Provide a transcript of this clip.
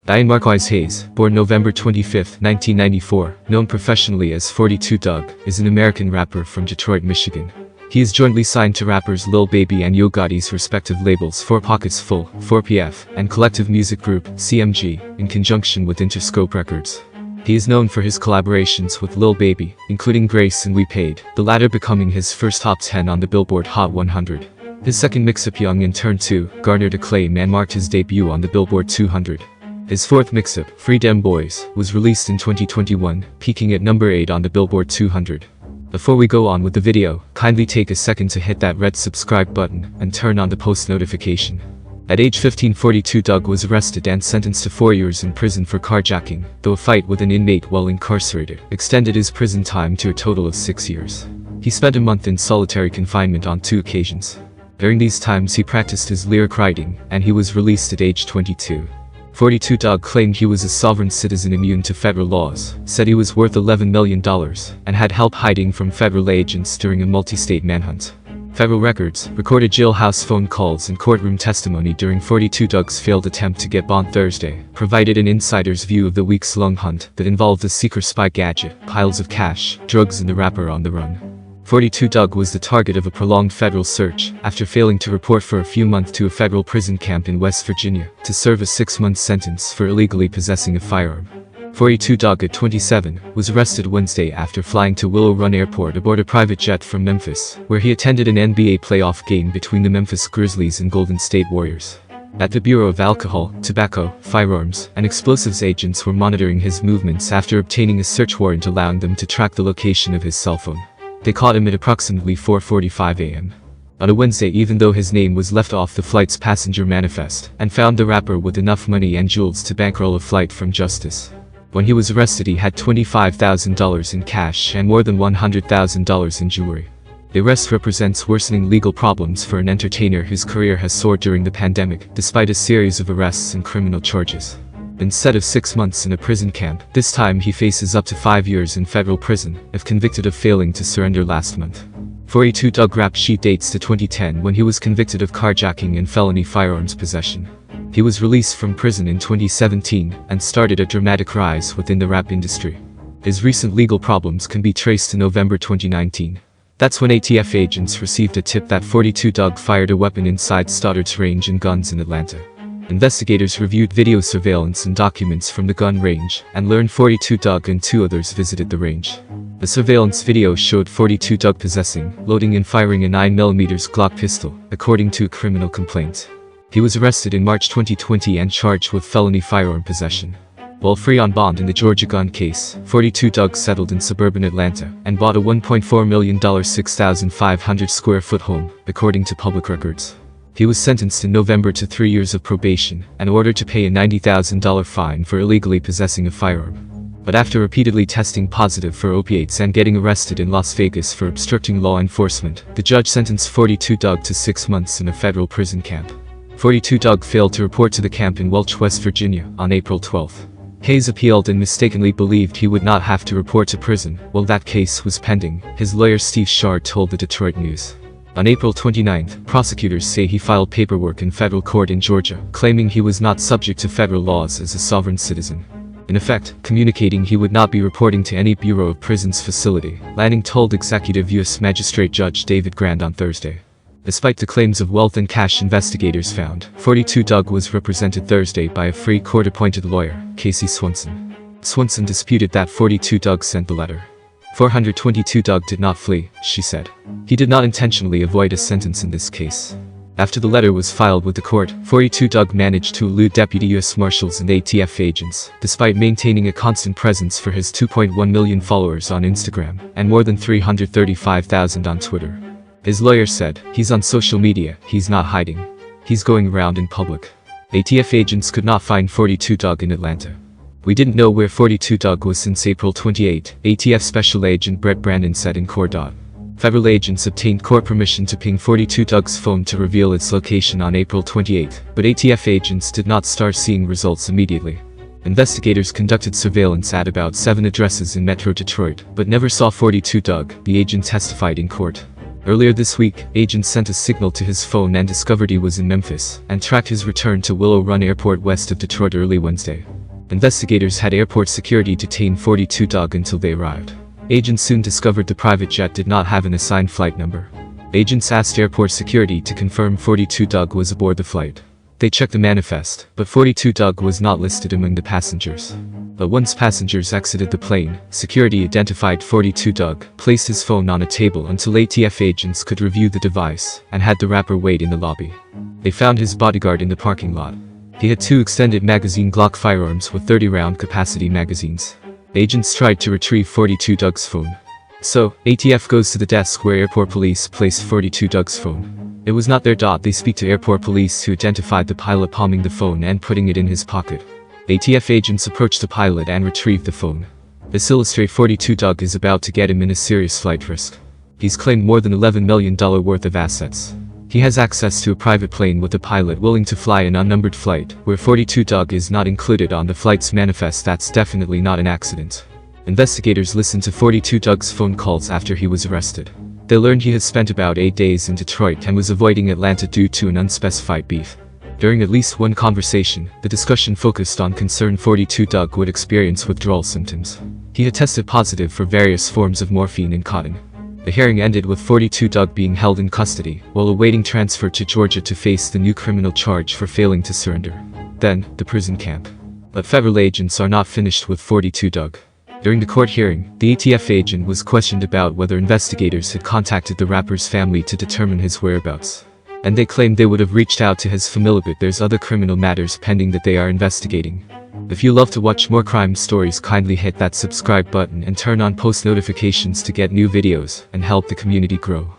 Diane Marquise Hayes, born November 25, 1994, known professionally as 42 DUGG, is an American rapper from Detroit, Michigan. He is jointly signed to rappers Lil Baby and Yo Gotti's respective labels 4 Pockets Full, 4PF, and Collective Music Group, CMG, in conjunction with Interscope Records. He is known for his collaborations with Lil Baby, including Grace and We Paid, the latter becoming his first top 10 on the Billboard Hot 100. His second mixtape Young in Turn 2, garnered acclaim and marked his debut on the Billboard 200. His fourth mixtape, Free Dem Boys, was released in 2021, peaking at number 8 on the Billboard 200. Before we go on with the video, kindly take a second to hit that red subscribe button and turn on the post notification. At age 15, 42 DUGG was arrested and sentenced to 4 years in prison for carjacking, though a fight with an inmate while incarcerated extended his prison time to a total of 6 years. He spent a month in solitary confinement on 2 occasions. During these times he practiced his lyric writing, and he was released at age 22. 42 DUGG claimed he was a sovereign citizen immune to federal laws, said he was worth $11 million, and had help hiding from federal agents during a multi-state manhunt. Federal records recorded jailhouse phone calls and courtroom testimony during 42 DUGG's failed attempt to get bond Thursday, provided an insider's view of the weeks-long hunt that involved a secret spy gadget, piles of cash, drugs and the rapper on the run. 42 DUGG was the target of a prolonged federal search after failing to report for a few months to a federal prison camp in West Virginia to serve a 6-month sentence for illegally possessing a firearm. 42 DUGG at 27 was arrested Wednesday after flying to Willow Run Airport aboard a private jet from Memphis, where he attended an NBA playoff game between the Memphis Grizzlies and Golden State Warriors. At the Bureau of Alcohol, Tobacco, Firearms, and Explosives agents were monitoring his movements after obtaining a search warrant allowing them to track the location of his cell phone. They caught him at approximately 4:45 a.m. on a Wednesday, even though his name was left off the flight's passenger manifest, and found the rapper with enough money and jewels to bankroll a flight from Justice. When he was arrested he had $25,000 in cash and more than $100,000 in jewelry. The arrest represents worsening legal problems for an entertainer whose career has soared during the pandemic, despite a series of arrests and criminal charges. Instead of 6 months in a prison camp, this time he faces up to 5 years in federal prison, if convicted of failing to surrender last month. 42 DUGG rap sheet dates to 2010 when he was convicted of carjacking and felony firearms possession. He was released from prison in 2017 and started a dramatic rise within the rap industry. His recent legal problems can be traced to November 2019. That's when ATF agents received a tip that 42 DUGG fired a weapon inside Stoddard's Range and Guns in Atlanta. Investigators reviewed video surveillance and documents from the gun range, and learned 42 DUGG and 2 others visited the range. The surveillance video showed 42 DUGG possessing, loading and firing a 9mm Glock pistol, according to a criminal complaint. He was arrested in March 2020 and charged with felony firearm possession. While free on bond in the Georgia gun case, 42 DUGG settled in suburban Atlanta, and bought a $1.4 million 6,500 square foot home, according to public records. He was sentenced in November to 3 years of probation, and ordered to pay a $90,000 fine for illegally possessing a firearm. But after repeatedly testing positive for opiates and getting arrested in Las Vegas for obstructing law enforcement, the judge sentenced 42 DUGG to 6 months in a federal prison camp. 42 DUGG failed to report to the camp in Welch, West Virginia, on April 12. Hayes appealed and mistakenly believed he would not have to report to prison. While that case was pending, his lawyer Steve Shard told the Detroit News. On April 29, prosecutors say he filed paperwork in federal court in Georgia, claiming he was not subject to federal laws as a sovereign citizen. In effect, communicating he would not be reporting to any Bureau of Prisons facility, Lanning told Executive U.S. Magistrate Judge David Grand on Thursday. Despite the claims of wealth and cash investigators found, 42 DUGG was represented Thursday by a free court-appointed lawyer, Casey Swanson. Swanson disputed that 42 DUGG sent the letter. 422 DUGG did not flee, she said. He did not intentionally avoid a sentence in this case. After the letter was filed with the court, 42 DUGG managed to elude deputy U.S. Marshals and ATF agents, despite maintaining a constant presence for his 2.1 million followers on Instagram, and more than 335,000 on Twitter. His lawyer said, "He's on social media, he's not hiding. He's going around in public." ATF agents could not find 42 DUGG in Atlanta. "We didn't know where 42 DUGG was since April 28, ATF Special Agent Brett Brandon said in court. Federal agents obtained court permission to ping 42 DUGG's phone to reveal its location on April 28, but ATF agents did not start seeing results immediately. Investigators conducted surveillance at about 7 addresses in Metro Detroit, but never saw 42 DUGG, the agent testified in court. Earlier this week, agents sent a signal to his phone and discovered he was in Memphis, and tracked his return to Willow Run Airport west of Detroit early Wednesday. Investigators had airport security detain 42 DUGG until they arrived. Agents soon discovered the private jet did not have an assigned flight number. Agents asked airport security to confirm 42 DUGG was aboard the flight. They checked the manifest, but 42 DUGG was not listed among the passengers. But once passengers exited the plane, security identified 42 DUGG, placed his phone on a table until ATF agents could review the device, and had the rapper wait in the lobby. They found his bodyguard in the parking lot. He had 2 extended magazine Glock firearms with 30-round capacity magazines. Agents tried to retrieve 42 DUGG's phone. So, ATF goes to the desk where airport police placed 42 DUGG's phone. It was not their dot. They speak to airport police who identified the pilot palming the phone and putting it in his pocket. ATF agents approached the pilot and retrieved the phone. This illustrates 42 DUGG is about to get him in a serious flight risk. He's claimed more than $11 million worth of assets. He has access to a private plane with a pilot willing to fly an unnumbered flight, where 42 DUGG is not included on the flight's manifest. That's definitely not an accident. Investigators listened to 42 DUGG's phone calls after he was arrested. They learned he had spent about 8 days in Detroit and was avoiding Atlanta due to an unspecified beef. During at least one conversation, the discussion focused on concern 42 DUGG would experience withdrawal symptoms. He had tested positive for various forms of morphine and cotton. The hearing ended with 42 DUGG being held in custody, while awaiting transfer to Georgia to face the new criminal charge for failing to surrender. Then, the prison camp. But federal agents are not finished with 42 DUGG. During the court hearing, the ATF agent was questioned about whether investigators had contacted the rapper's family to determine his whereabouts. And they claimed they would have reached out to his family, but there's other criminal matters pending that they are investigating. If you love to watch more crime stories, kindly hit that subscribe button and turn on post notifications to get new videos and help the community grow.